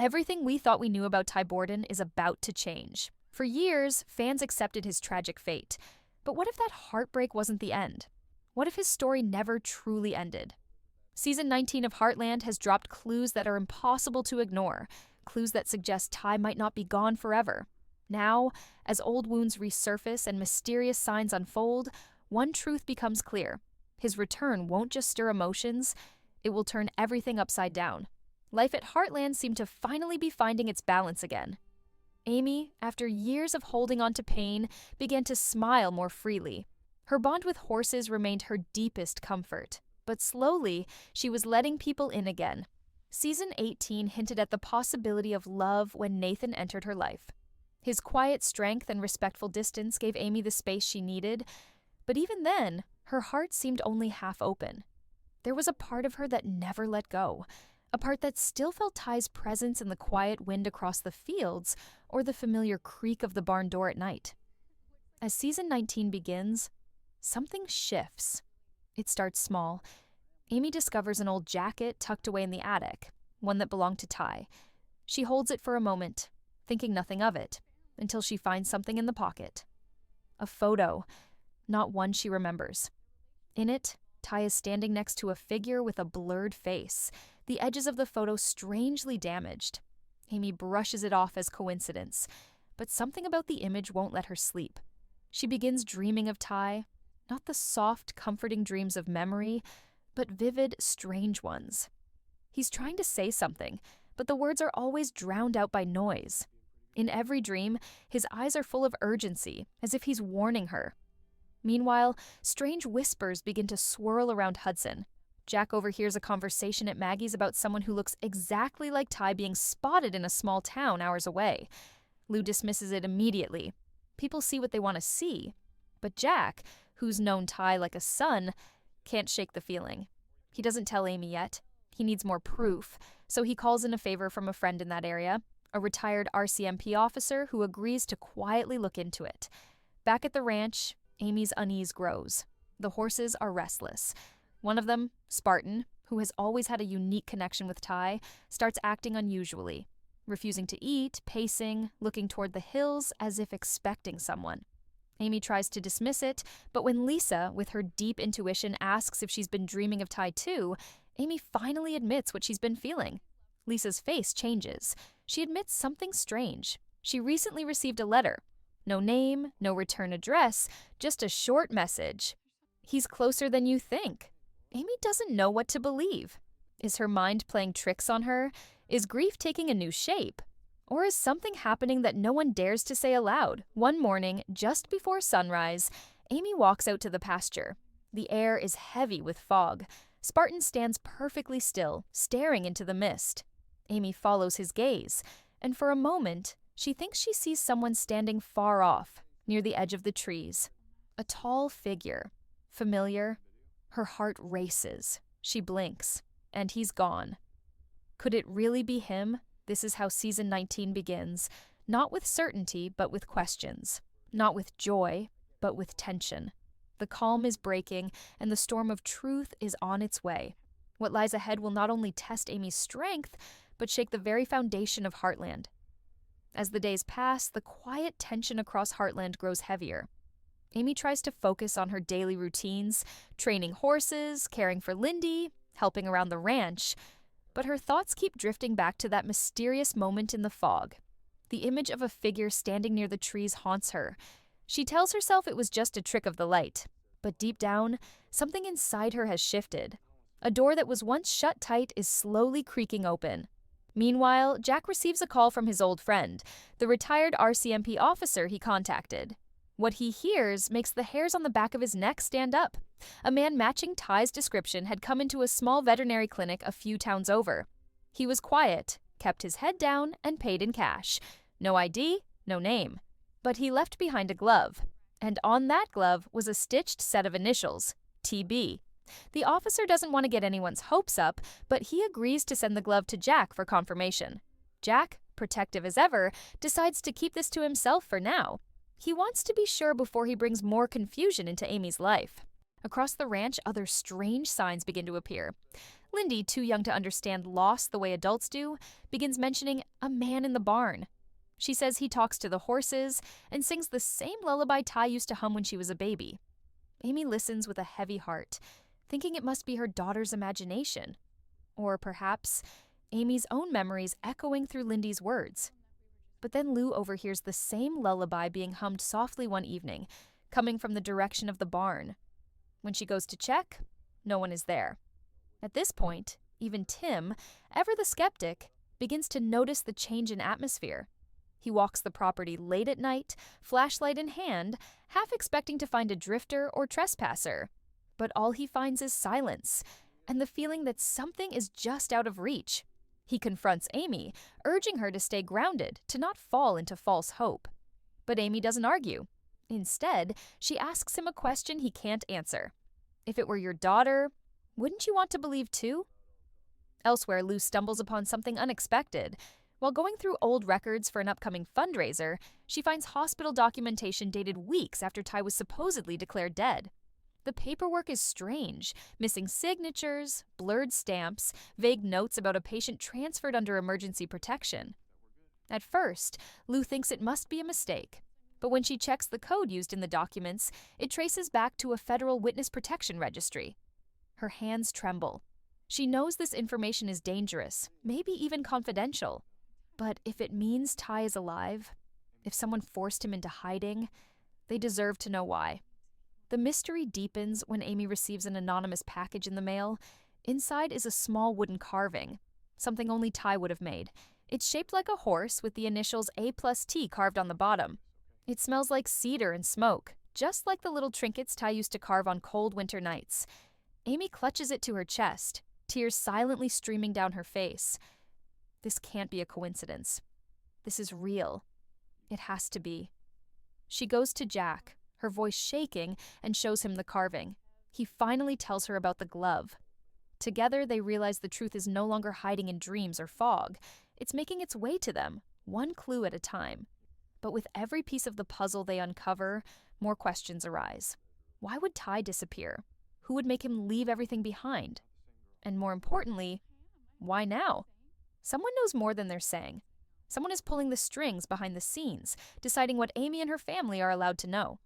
Everything we thought we knew about Ty Borden is about to change. For years, fans accepted his tragic fate. But what if that heartbreak wasn't the end? What if his story never truly ended? Season 19 of Heartland has dropped clues that are impossible to ignore, clues that suggest Ty might not be gone forever. Now, as old wounds resurface and mysterious signs unfold, one truth becomes clear. His return won't just stir emotions, it will turn everything upside down. Life at Heartland seemed to finally be finding its balance again. Amy, after years of holding on to pain, began to smile more freely. Her bond with horses remained her deepest comfort, but slowly she was letting people in again. Season 18 hinted at the possibility of love when Nathan entered her life. His quiet strength and respectful distance gave Amy the space she needed, but even then, her heart seemed only half open. There was a part of her that never let go, a part that still felt Ty's presence in the quiet wind across the fields or the familiar creak of the barn door at night. As season 19 begins, something shifts. It starts small. Amy discovers an old jacket tucked away in the attic, one that belonged to Ty. She holds it for a moment, thinking nothing of it, until she finds something in the pocket. A photo, not one she remembers. In it, Ty is standing next to a figure with a blurred face, the edges of the photo strangely damaged. Amy brushes it off as coincidence, but something about the image won't let her sleep. She begins dreaming of Ty, not the soft, comforting dreams of memory, but vivid, strange ones. He's trying to say something, but the words are always drowned out by noise. In every dream, his eyes are full of urgency, as if he's warning her. Meanwhile, strange whispers begin to swirl around Hudson. Jack overhears a conversation at Maggie's about someone who looks exactly like Ty being spotted in a small town hours away. Lou dismisses it immediately. People see what they want to see. But Jack, who's known Ty like a son, can't shake the feeling. He doesn't tell Amy yet. He needs more proof, so he calls in a favor from a friend in that area, a retired RCMP officer who agrees to quietly look into it. Back at the ranch, Amy's unease grows. The horses are restless. One of them, Spartan, who has always had a unique connection with Ty, starts acting unusually, refusing to eat, pacing, looking toward the hills as if expecting someone. Amy tries to dismiss it, but when Lisa, with her deep intuition, asks if she's been dreaming of Ty too, Amy finally admits what she's been feeling. Lisa's face changes. She admits something strange. She recently received a letter. No name, no return address, just a short message. He's closer than you think. Amy doesn't know what to believe. Is her mind playing tricks on her? Is grief taking a new shape? Or is something happening that no one dares to say aloud? One morning, just before sunrise, Amy walks out to the pasture. The air is heavy with fog. Spartan stands perfectly still, staring into the mist. Amy follows his gaze, and for a moment, she thinks she sees someone standing far off, near the edge of the trees. A tall figure. Familiar. Her heart races. She blinks, and he's gone. Could it really be him? This is how season 19 begins, not with certainty, but with questions. Not with joy, but with tension. The calm is breaking, and the storm of truth is on its way. What lies ahead will not only test Amy's strength, but shake the very foundation of Heartland. As the days pass, the quiet tension across Heartland grows heavier. Amy tries to focus on her daily routines, training horses, caring for Lindy, helping around the ranch, but her thoughts keep drifting back to that mysterious moment in the fog. The image of a figure standing near the trees haunts her. She tells herself it was just a trick of the light, but deep down, something inside her has shifted. A door that was once shut tight is slowly creaking open. Meanwhile, Jack receives a call from his old friend, the retired RCMP officer he contacted. What he hears makes the hairs on the back of his neck stand up. A man matching Ty's description had come into a small veterinary clinic a few towns over. He was quiet, kept his head down, and paid in cash. No ID, no name. But he left behind a glove. And on that glove was a stitched set of initials, TB. The officer doesn't want to get anyone's hopes up, but he agrees to send the glove to Jack for confirmation. Jack, protective as ever, decides to keep this to himself for now. He wants to be sure before he brings more confusion into Amy's life. Across the ranch, other strange signs begin to appear. Lindy, too young to understand loss the way adults do, begins mentioning a man in the barn. She says he talks to the horses and sings the same lullaby Ty used to hum when she was a baby. Amy listens with a heavy heart, thinking it must be her daughter's imagination. Or perhaps Amy's own memories echoing through Lindy's words. But then Lou overhears the same lullaby being hummed softly one evening, coming from the direction of the barn. When she goes to check, no one is there. At this point, even Tim, ever the skeptic, begins to notice the change in atmosphere. He walks the property late at night, flashlight in hand, half expecting to find a drifter or trespasser. But all he finds is silence, and the feeling that something is just out of reach. He confronts Amy, urging her to stay grounded, to not fall into false hope. But Amy doesn't argue. Instead, she asks him a question he can't answer. If it were your daughter, wouldn't you want to believe too? Elsewhere, Lou stumbles upon something unexpected. While going through old records for an upcoming fundraiser, she finds hospital documentation dated weeks after Ty was supposedly declared dead. The paperwork is strange, missing signatures, blurred stamps, vague notes about a patient transferred under emergency protection. At first, Lou thinks it must be a mistake, but when she checks the code used in the documents, it traces back to a federal witness protection registry. Her hands tremble. She knows this information is dangerous, maybe even confidential. But if it means Ty is alive, if someone forced him into hiding, they deserve to know why. The mystery deepens when Amy receives an anonymous package in the mail. Inside is a small wooden carving, something only Ty would have made. It's shaped like a horse with the initials A+T carved on the bottom. It smells like cedar and smoke, just like the little trinkets Ty used to carve on cold winter nights. Amy clutches it to her chest, tears silently streaming down her face. This can't be a coincidence. This is real. It has to be. She goes to Jack, her voice shaking, and shows him the carving. He finally tells her about the glove. Together, they realize the truth is no longer hiding in dreams or fog. It's making its way to them, one clue at a time. But with every piece of the puzzle they uncover, more questions arise. Why would Ty disappear? Who would make him leave everything behind? And more importantly, why now? Someone knows more than they're saying. Someone is pulling the strings behind the scenes, deciding what Amy and her family are allowed to know.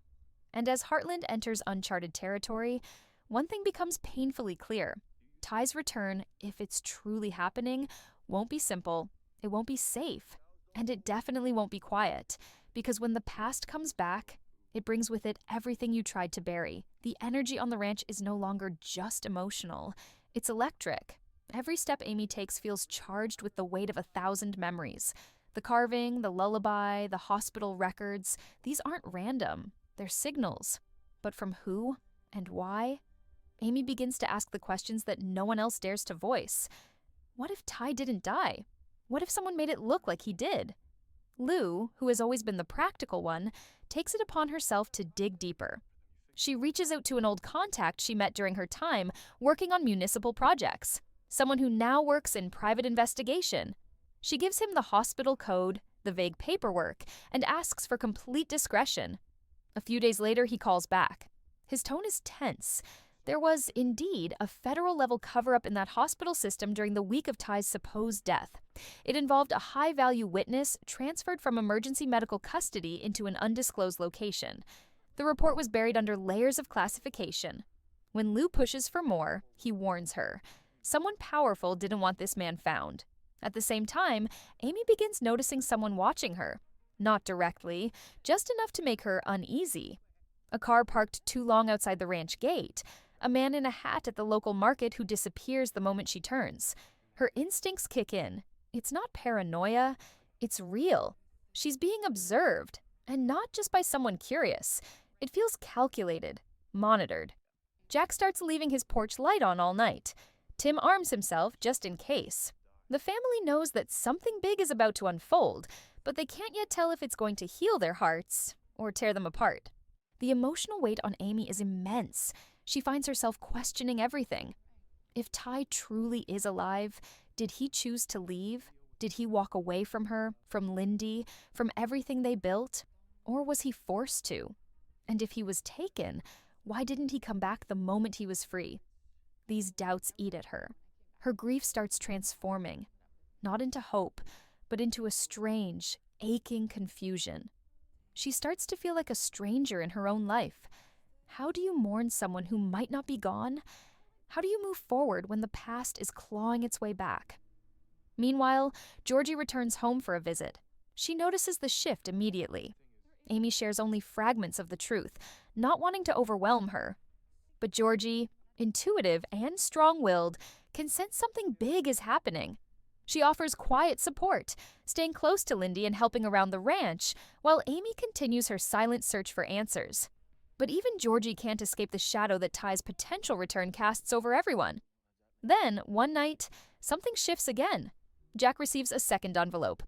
And as Heartland enters uncharted territory, one thing becomes painfully clear. Ty's return, if it's truly happening, won't be simple, it won't be safe, and it definitely won't be quiet, because when the past comes back, it brings with it everything you tried to bury. The energy on the ranch is no longer just emotional, it's electric. Every step Amy takes feels charged with the weight of 1,000 memories. The carving, the lullaby, the hospital records, these aren't random. They're signals. But from who and why? Amy begins to ask the questions that no one else dares to voice. What if Ty didn't die? What if someone made it look like he did? Lou, who has always been the practical one, takes it upon herself to dig deeper. She reaches out to an old contact she met during her time working on municipal projects. Someone who now works in private investigation. She gives him the hospital code, the vague paperwork, and asks for complete discretion. A few days later, he calls back. His tone is tense. There was, indeed, a federal-level cover-up in that hospital system during the week of Ty's supposed death. It involved a high-value witness transferred from emergency medical custody into an undisclosed location. The report was buried under layers of classification. When Lou pushes for more, he warns her. Someone powerful didn't want this man found. At the same time, Amy begins noticing someone watching her. Not directly, just enough to make her uneasy. A car parked too long outside the ranch gate. A man in a hat at the local market who disappears the moment she turns. Her instincts kick in. It's not paranoia, it's real. She's being observed, and not just by someone curious. It feels calculated, monitored. Jack starts leaving his porch light on all night. Tim arms himself just in case. The family knows that something big is about to unfold, but they can't yet tell if it's going to heal their hearts or tear them apart. The emotional weight on Amy is immense. She finds herself questioning everything. If Ty truly is alive, did he choose to leave? Did he walk away from her, from Lindy, from everything they built? Or was he forced to? And if he was taken, why didn't he come back the moment he was free? These doubts eat at her. Her grief starts transforming, not into hope, but into a strange, aching confusion. She starts to feel like a stranger in her own life. How do you mourn someone who might not be gone? How do you move forward when the past is clawing its way back? Meanwhile, Georgie returns home for a visit. She notices the shift immediately. Amy shares only fragments of the truth, not wanting to overwhelm her. But Georgie, intuitive and strong-willed, can sense something big is happening. She offers quiet support, staying close to Lindy and helping around the ranch, while Amy continues her silent search for answers. But even Georgie can't escape the shadow that Ty's potential return casts over everyone. Then, one night, something shifts again. Jack receives a second envelope.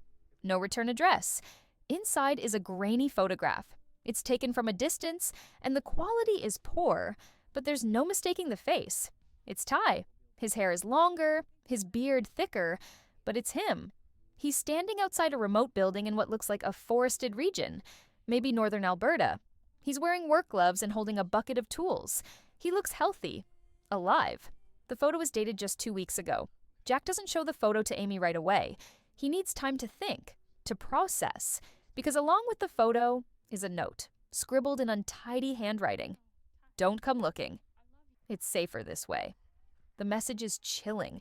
No return address. Inside is a grainy photograph. It's taken from a distance, and the quality is poor, but there's no mistaking the face. It's Ty. His hair is longer, his beard thicker, but it's him. He's standing outside a remote building in what looks like a forested region, maybe northern Alberta. He's wearing work gloves and holding a bucket of tools. He looks healthy, alive. The photo is dated just 2 weeks ago. Jack doesn't show the photo to Amy right away. He needs time to think, to process, because along with the photo is a note, scribbled in untidy handwriting. Don't come looking. It's safer this way. The message is chilling.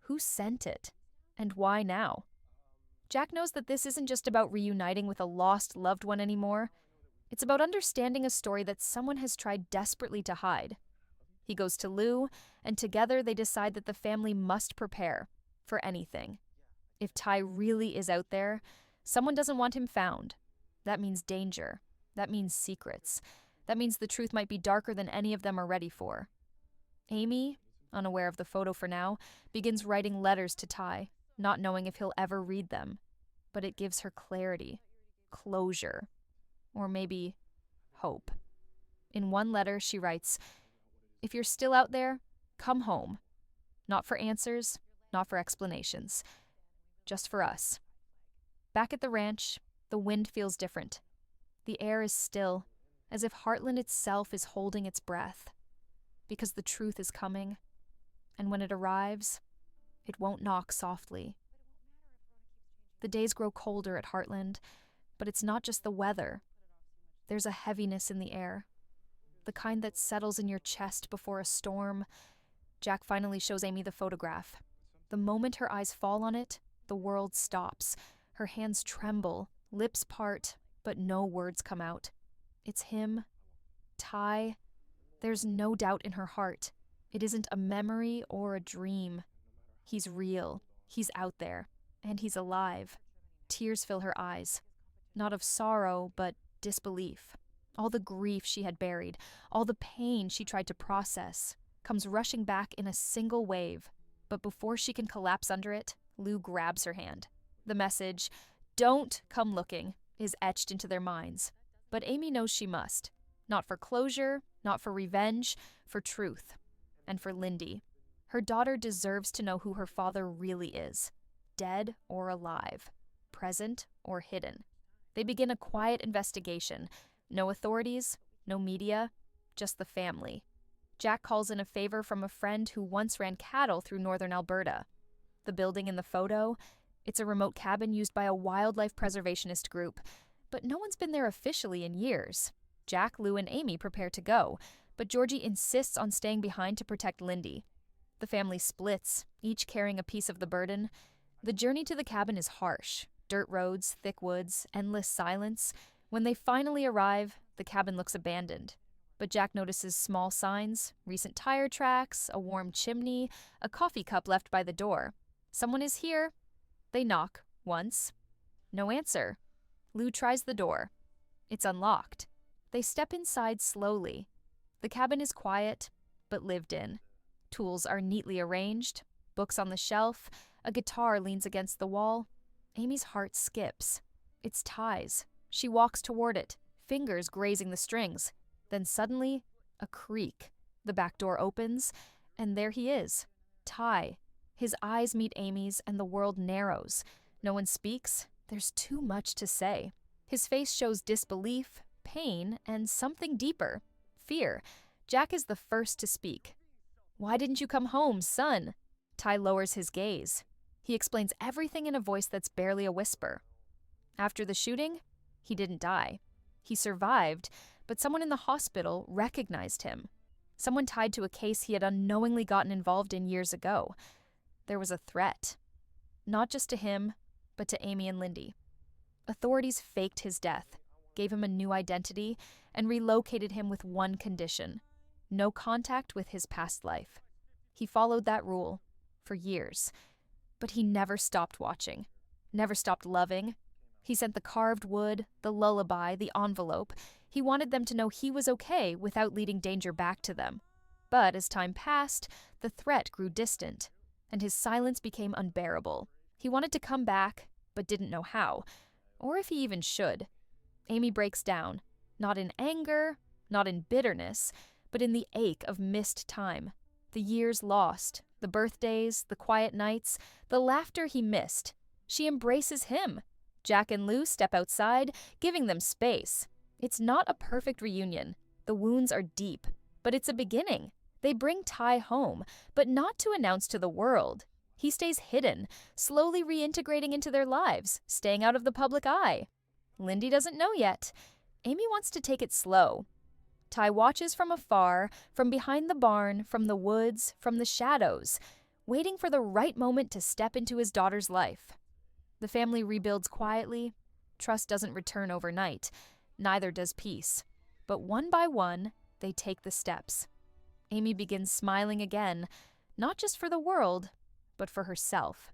Who sent it? And why now? Jack knows that this isn't just about reuniting with a lost loved one anymore. It's about understanding a story that someone has tried desperately to hide. He goes to Lou, and together they decide that the family must prepare for anything. If Ty really is out there, someone doesn't want him found. That means danger. That means secrets. That means the truth might be darker than any of them are ready for. Amy, unaware of the photo for now, begins writing letters to Ty, not knowing if he'll ever read them. But it gives her clarity, closure, or maybe hope. In one letter, she writes, "If you're still out there, come home. Not for answers, not for explanations. Just for us." Back at the ranch, the wind feels different. The air is still, as if Heartland itself is holding its breath. Because the truth is coming, and when it arrives, it won't knock softly. The days grow colder at Heartland, but it's not just the weather. There's a heaviness in the air, the kind that settles in your chest before a storm. Jack finally shows Amy the photograph. The moment her eyes fall on it, the world stops. Her hands tremble, lips part, but no words come out. It's him, Ty. There's no doubt in her heart. It isn't a memory or a dream. He's real. He's out there. And he's alive. Tears fill her eyes. Not of sorrow, but disbelief. All the grief she had buried, all the pain she tried to process, comes rushing back in a single wave. But before she can collapse under it, Lou grabs her hand. The message, "Don't come looking," is etched into their minds. But Amy knows she must. Not for closure, not for revenge, for truth. And for Lindy. Her daughter deserves to know who her father really is. Dead or alive. Present or hidden. They begin a quiet investigation. No authorities, no media, just the family. Jack calls in a favor from a friend who once ran cattle through northern Alberta. The building in the photo, it's a remote cabin used by a wildlife preservationist group, but no one's been there officially in years. Jack, Lou, and Amy prepare to go, but Georgie insists on staying behind to protect Lindy. The family splits, each carrying a piece of the burden. The journey to the cabin is harsh. Dirt roads, thick woods, endless silence. When they finally arrive, the cabin looks abandoned. But Jack notices small signs, recent tire tracks, a warm chimney, a coffee cup left by the door. Someone is here. They knock, once. No answer. Lou tries the door. It's unlocked. They step inside slowly. The cabin is quiet, but lived in. Tools are neatly arranged, books on the shelf, a guitar leans against the wall. Amy's heart skips. It's Ty's. She walks toward it, fingers grazing the strings. Then suddenly, a creak. The back door opens, and there he is, Ty. His eyes meet Amy's, and the world narrows. No one speaks. There's too much to say. His face shows disbelief, pain, and something deeper, fear. Jack is the first to speak. "Why didn't you come home, son?" Ty lowers his gaze. He explains everything in a voice that's barely a whisper. After the shooting, he didn't die. He survived, but someone in the hospital recognized him. Someone tied to a case he had unknowingly gotten involved in years ago. There was a threat. Not just to him, but to Amy and Lindy. Authorities faked his death, gave him a new identity, and relocated him with one condition: no contact with his past life. He followed that rule for years, but he never stopped watching, never stopped loving. He sent the carved wood, the lullaby, the envelope. He wanted them to know he was okay without leading danger back to them. But as time passed, the threat grew distant, and his silence became unbearable. He wanted to come back, but didn't know how, or if he even should. Amy breaks down, not in anger, not in bitterness, but in the ache of missed time. The years lost, the birthdays, the quiet nights, the laughter he missed. She embraces him. Jack and Lou step outside, giving them space. It's not a perfect reunion. The wounds are deep, but it's a beginning. They bring Ty home, but not to announce to the world. He stays hidden, slowly reintegrating into their lives, staying out of the public eye. Lindy doesn't know yet. Amy wants to take it slow. Ty watches from afar, from behind the barn, from the woods, from the shadows, waiting for the right moment to step into his daughter's life. The family rebuilds quietly. Trust doesn't return overnight. Neither does peace. But one by one, they take the steps. Amy begins smiling again, not just for the world, but for herself.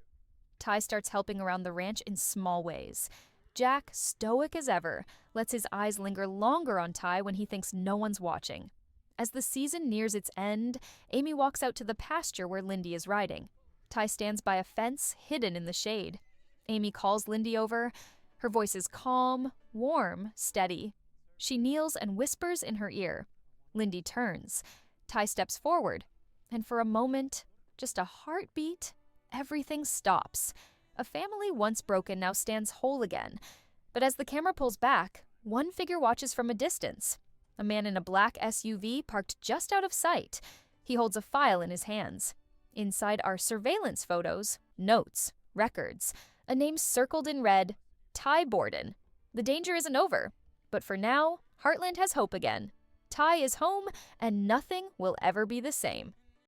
Ty starts helping around the ranch in small ways. Jack, stoic as ever, lets his eyes linger longer on Ty when he thinks no one's watching. As the season nears its end, Amy walks out to the pasture where Lindy is riding. Ty stands by a fence, hidden in the shade. Amy calls Lindy over. Her voice is calm, warm, steady. She kneels and whispers in her ear. Lindy turns. Ty steps forward. And for a moment, just a heartbeat, everything stops. A family once broken now stands whole again. But as the camera pulls back, one figure watches from a distance. A man in a black SUV parked just out of sight. He holds a file in his hands. Inside are surveillance photos, notes, records. A name circled in red: Ty Borden. The danger isn't over. But for now, Heartland has hope again. Ty is home, and nothing will ever be the same.